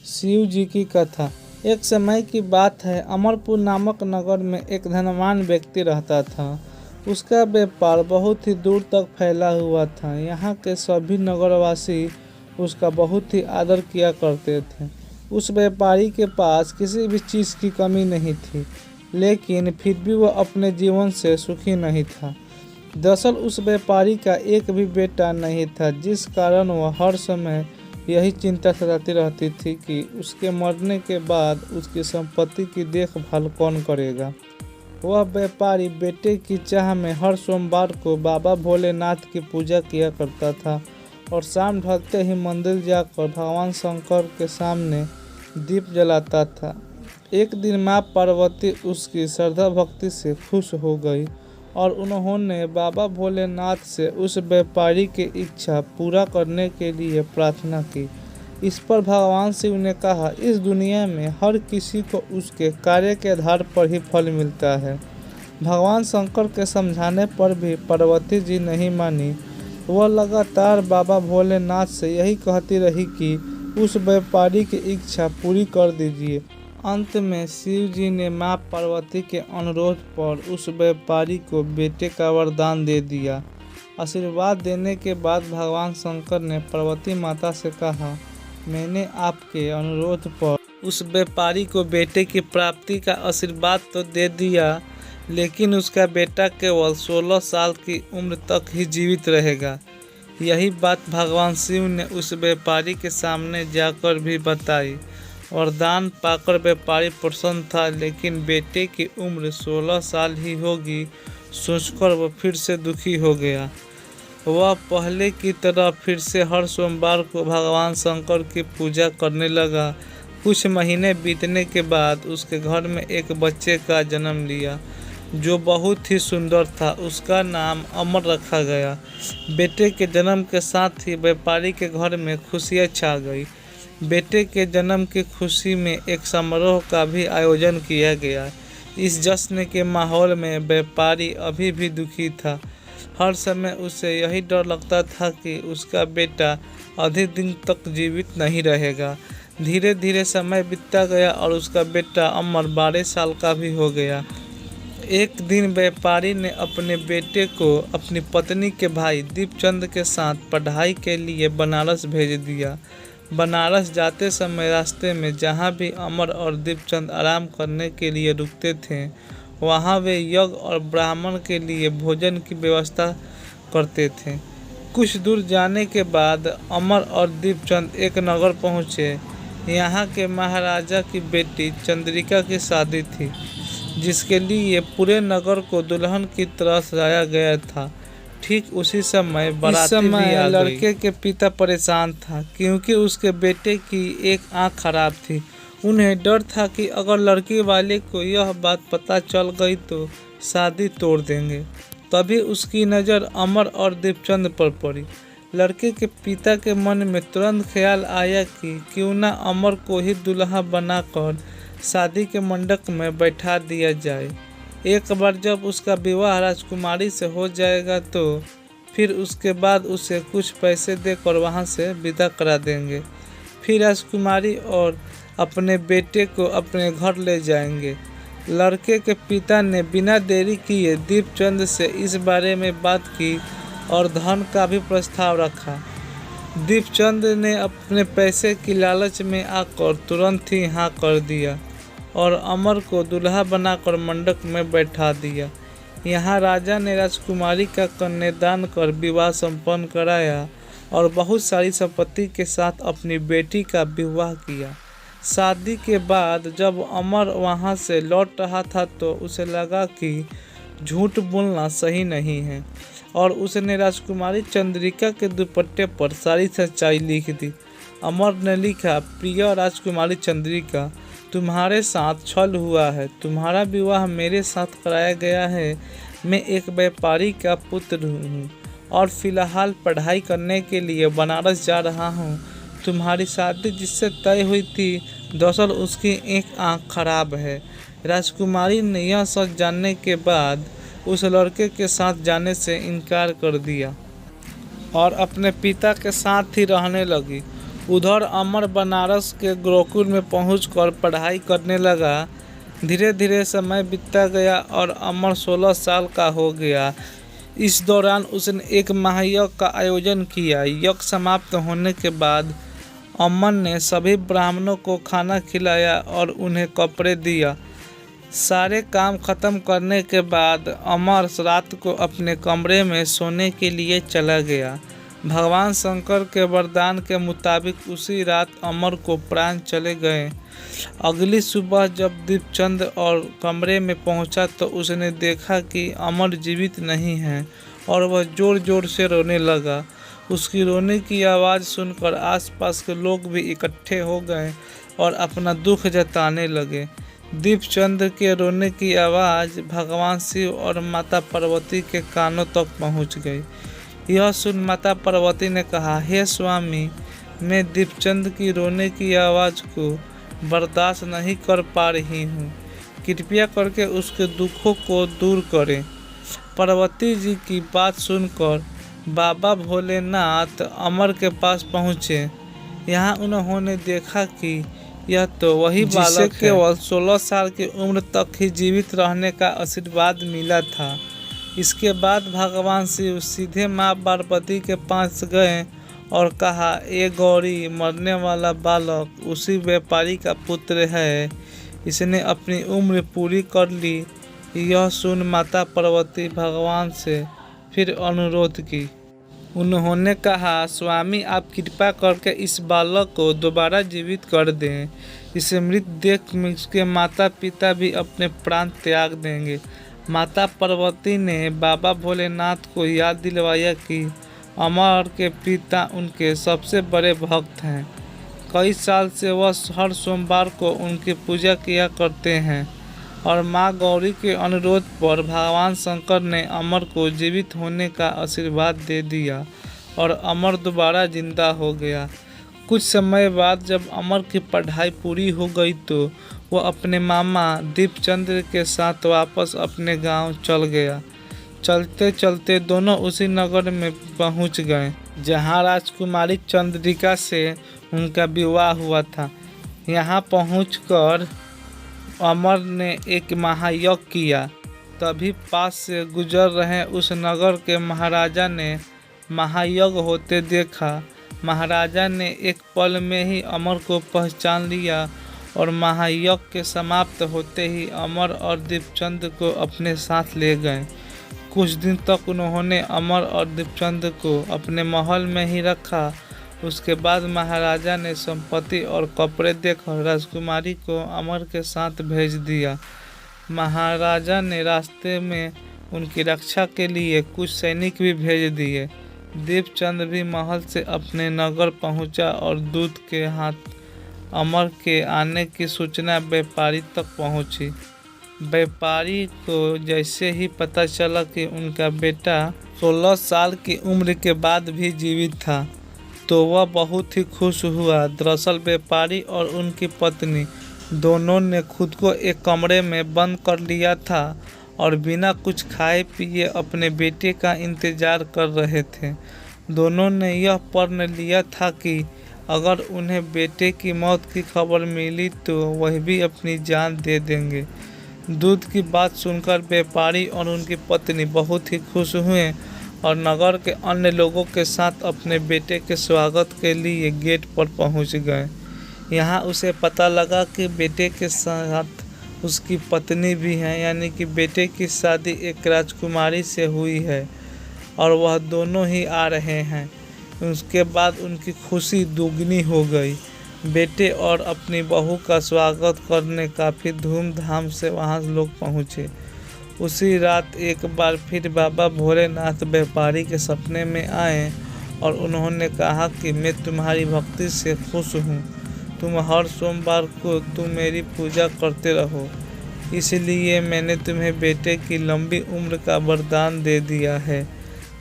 शिव जी की कथा। एक समय की बात है, अमरपुर नामक नगर में एक धनवान व्यक्ति रहता था। उसका व्यापार बहुत ही दूर तक फैला हुआ था। यहाँ के सभी नगरवासी उसका बहुत ही आदर किया करते थे। उस व्यापारी के पास किसी भी चीज़ की कमी नहीं थी, लेकिन फिर भी वह अपने जीवन से सुखी नहीं था। दरअसल उस व्यापारी का एक भी बेटा नहीं था, जिस कारण वह हर समय यही चिंता सताती रहती थी कि उसके मरने के बाद उसकी संपत्ति की देखभाल कौन करेगा। वह व्यापारी बेटे की चाह में हर सोमवार को बाबा भोलेनाथ की पूजा किया करता था और शाम ढलते ही मंदिर जाकर भगवान शंकर के सामने दीप जलाता था। एक दिन माँ पार्वती उसकी श्रद्धा भक्ति से खुश हो गई और उन्होंने बाबा भोलेनाथ से उस व्यापारी की इच्छा पूरा करने के लिए प्रार्थना की। इस पर भगवान शिव ने कहा, इस दुनिया में हर किसी को उसके कार्य के आधार पर ही फल मिलता है। भगवान शंकर के समझाने पर भी पार्वती जी नहीं मानी। वह लगातार बाबा भोलेनाथ से यही कहती रही कि उस व्यापारी की इच्छा पूरी कर दीजिए। अंत में शिव जी ने मां पार्वती के अनुरोध पर उस व्यापारी को बेटे का वरदान दे दिया। आशीर्वाद देने के बाद भगवान शंकर ने पार्वती माता से कहा, मैंने आपके अनुरोध पर उस व्यापारी को बेटे की प्राप्ति का आशीर्वाद तो दे दिया, लेकिन उसका बेटा केवल 16 साल की उम्र तक ही जीवित रहेगा। यही बात भगवान शिव ने उस व्यापारी के सामने जाकर भी बताई। वरदान पाकर व्यापारी प्रसन्न था, लेकिन बेटे की उम्र 16 साल ही होगी सोचकर वह फिर से दुखी हो गया। वह पहले की तरह फिर से हर सोमवार को भगवान शंकर की पूजा करने लगा। कुछ महीने बीतने के बाद उसके घर में एक बच्चे का जन्म लिया, जो बहुत ही सुंदर था। उसका नाम अमर रखा गया। बेटे के जन्म के साथ ही व्यापारी के घर में खुशियाँ छा गई। बेटे के जन्म की खुशी में एक समारोह का भी आयोजन किया गया। इस जश्न के माहौल में व्यापारी अभी भी दुखी था। हर समय उसे यही डर लगता था कि उसका बेटा अधिक दिन तक जीवित नहीं रहेगा। धीरे धीरे समय बीतता गया और उसका बेटा अमर 12 साल का भी हो गया। एक दिन व्यापारी ने अपने बेटे को अपनी पत्नी के भाई दीपचंद के साथ पढ़ाई के लिए बनारस भेज दिया। बनारस जाते समय रास्ते में जहाँ भी अमर और दीपचंद आराम करने के लिए रुकते थे, वहाँ वे यज्ञ और ब्राह्मण के लिए भोजन की व्यवस्था करते थे। कुछ दूर जाने के बाद अमर और दीपचंद एक नगर पहुँचे। यहाँ के महाराजा की बेटी चंद्रिका की शादी थी, जिसके लिए पूरे नगर को दुल्हन की तरह सजाया गया था। ठीक उसी समय बाराती भी आ गई। लड़के के पिता परेशान था, क्योंकि उसके बेटे की एक आंख खराब थी। उन्हें डर था कि अगर लड़की वाले को यह बात पता चल गई तो शादी तोड़ देंगे। तभी उसकी नज़र अमर और दीपचंद पर पड़ी। लड़के के पिता के मन में तुरंत ख्याल आया कि क्यों न अमर को ही दुल्हा बनाकर शादी के मंडप में बैठा दिया जाए। एक बार जब उसका विवाह राजकुमारी से हो जाएगा तो फिर उसके बाद उसे कुछ पैसे देकर वहां से विदा करा देंगे। फिर राजकुमारी और अपने बेटे को अपने घर ले जाएंगे। लड़के के पिता ने बिना देरी किए दीपचंद से इस बारे में बात की और धन का भी प्रस्ताव रखा। दीपचंद ने अपने पैसे की लालच में आकर तुरंत ही हाँ कर दिया और अमर को दुल्हा बनाकर मंडप में बैठा दिया। यहाँ राजा ने राजकुमारी का कन्यादान कर विवाह संपन्न कराया और बहुत सारी संपत्ति के साथ अपनी बेटी का विवाह किया। शादी के बाद जब अमर वहाँ से लौट रहा था तो उसे लगा कि झूठ बोलना सही नहीं है और उसने राजकुमारी चंद्रिका के दुपट्टे पर सारी सच्चाई लिख दी। अमर ने लिखा, प्रिय राजकुमारी चंद्रिका, तुम्हारे साथ छल हुआ है। तुम्हारा विवाह मेरे साथ कराया गया है। मैं एक व्यापारी का पुत्र हूँ और फिलहाल पढ़ाई करने के लिए बनारस जा रहा हूँ। तुम्हारी शादी जिससे तय हुई थी, दरअसल उसकी एक आंख खराब है। राजकुमारी ने यह सच जानने के बाद उस लड़के के साथ जाने से इनकार कर दिया और अपने पिता के साथ ही रहने लगी। उधर अमर बनारस के गुरुकुल में पहुंचकर पढ़ाई करने लगा। धीरे धीरे समय बीतता गया और अमर 16 साल का हो गया। इस दौरान उसने एक महायज्ञ का आयोजन किया। यज्ञ समाप्त होने के बाद अमर ने सभी ब्राह्मणों को खाना खिलाया और उन्हें कपड़े दिया। सारे काम खत्म करने के बाद अमर रात को अपने कमरे में सोने के लिए चला गया। भगवान शंकर के वरदान के मुताबिक उसी रात अमर को प्राण चले गए। अगली सुबह जब दीपचंद और कमरे में पहुंचा तो उसने देखा कि अमर जीवित नहीं है और वह जोर जोर से रोने लगा। उसकी रोने की आवाज़ सुनकर आसपास के लोग भी इकट्ठे हो गए और अपना दुख जताने लगे। दीपचंद के रोने की आवाज़ भगवान शिव और माता पार्वती के कानों तक पहुंच गई। यह सुन माता पार्वती ने कहा, हे स्वामी, मैं दीपचंद की रोने की आवाज़ को बर्दाश्त नहीं कर पा रही हूँ। कृपया करके उसके दुखों को दूर करें। पार्वती जी की बात सुनकर बाबा भोलेनाथ अमर के पास पहुँचे। यहाँ उन्होंने देखा कि यह तो वही बालक है केवल 16 साल की उम्र तक ही जीवित रहने का आशीर्वाद मिला था। इसके बाद भगवान शिव सीधे माँ पार्वती के पास गए और कहा, ये गौरी, मरने वाला बालक उसी व्यापारी का पुत्र है। इसने अपनी उम्र पूरी कर ली। यह सुन माता पार्वती भगवान से फिर अनुरोध की। उन्होंने कहा, स्वामी, आप कृपा करके इस बालक को दोबारा जीवित कर दें। इसे मृत देख इसके माता पिता भी अपने प्राण त्याग देंगे। माता पार्वती ने बाबा भोलेनाथ को याद दिलवाया कि अमर के पिता उनके सबसे बड़े भक्त हैं। कई साल से वह हर सोमवार को उनकी पूजा किया करते हैं और माँ गौरी के अनुरोध पर भगवान शंकर ने अमर को जीवित होने का आशीर्वाद दे दिया और अमर दोबारा जिंदा हो गया। कुछ समय बाद जब अमर की पढ़ाई पूरी हो गई तो वह अपने मामा दीपचंद के साथ वापस अपने गांव चल गया। चलते चलते दोनों उसी नगर में पहुंच गए जहां राजकुमारी चंद्रिका से उनका विवाह हुआ था। यहां पहुंचकर अमर ने एक महायज्ञ किया। तभी पास से गुजर रहे उस नगर के महाराजा ने महायज्ञ होते देखा। महाराजा ने एक पल में ही अमर को पहचान लिया और महायज्ञ के समाप्त होते ही अमर और दीपचंद को अपने साथ ले गए। कुछ दिन तक उन्होंने अमर और दीपचंद को अपने महल में ही रखा। उसके बाद महाराजा ने संपत्ति और कपड़े देकर राजकुमारी को अमर के साथ भेज दिया। महाराजा ने रास्ते में उनकी रक्षा के लिए कुछ सैनिक भी भेज दिए। दीपचंद भी महल से अपने नगर पहुंचा और दूत के हाथ अमर के आने की सूचना व्यापारी तक पहुंची। व्यापारी को जैसे ही पता चला कि उनका बेटा 16 साल की उम्र के बाद भी जीवित था तो वह बहुत ही खुश हुआ। दरअसल व्यापारी और उनकी पत्नी दोनों ने खुद को एक कमरे में बंद कर लिया था और बिना कुछ खाए पिए अपने बेटे का इंतजार कर रहे थे। दोनों ने यह प्रण लिया था कि अगर उन्हें बेटे की मौत की खबर मिली तो वह भी अपनी जान दे देंगे। दूध की बात सुनकर व्यापारी और उनकी पत्नी बहुत ही खुश हुए और नगर के अन्य लोगों के साथ अपने बेटे के स्वागत के लिए गेट पर पहुंच गए। यहाँ उसे पता लगा कि बेटे के साथ उसकी पत्नी भी है, यानी कि बेटे की शादी एक राजकुमारी से हुई है और वह दोनों ही आ रहे हैं। उसके बाद उनकी खुशी दुगनी हो गई। बेटे और अपनी बहू का स्वागत करने काफ़ी धूमधाम से वहाँ लोग पहुँचे। उसी रात एक बार फिर बाबा भोलेनाथ व्यापारी के सपने में आए और उन्होंने कहा कि मैं तुम्हारी भक्ति से खुश हूँ। तुम हर सोमवार को तुम मेरी पूजा करते रहो, इसलिए मैंने तुम्हें बेटे की लंबी उम्र का वरदान दे दिया है।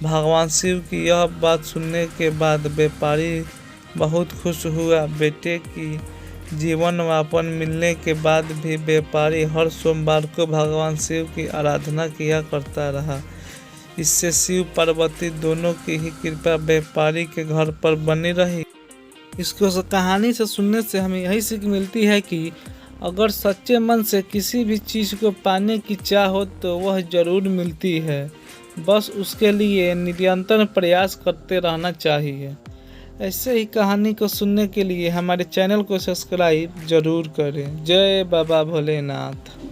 भगवान शिव की यह बात सुनने के बाद व्यापारी बहुत खुश हुआ। बेटे की जीवन वापन मिलने के बाद भी व्यापारी हर सोमवार को भगवान शिव की आराधना किया करता रहा। इससे शिव पार्वती दोनों की ही कृपा व्यापारी के घर पर बनी रही। इसको कहानी से सुनने से हमें यही सीख मिलती है कि अगर सच्चे मन से किसी भी चीज़ को पाने की चाह हो तो वह ज़रूर मिलती है। बस उसके लिए निरंतर प्रयास करते रहना चाहिए। ऐसे ही कहानी को सुनने के लिए हमारे चैनल को सब्सक्राइब ज़रूर करें। जय बाबा भोलेनाथ।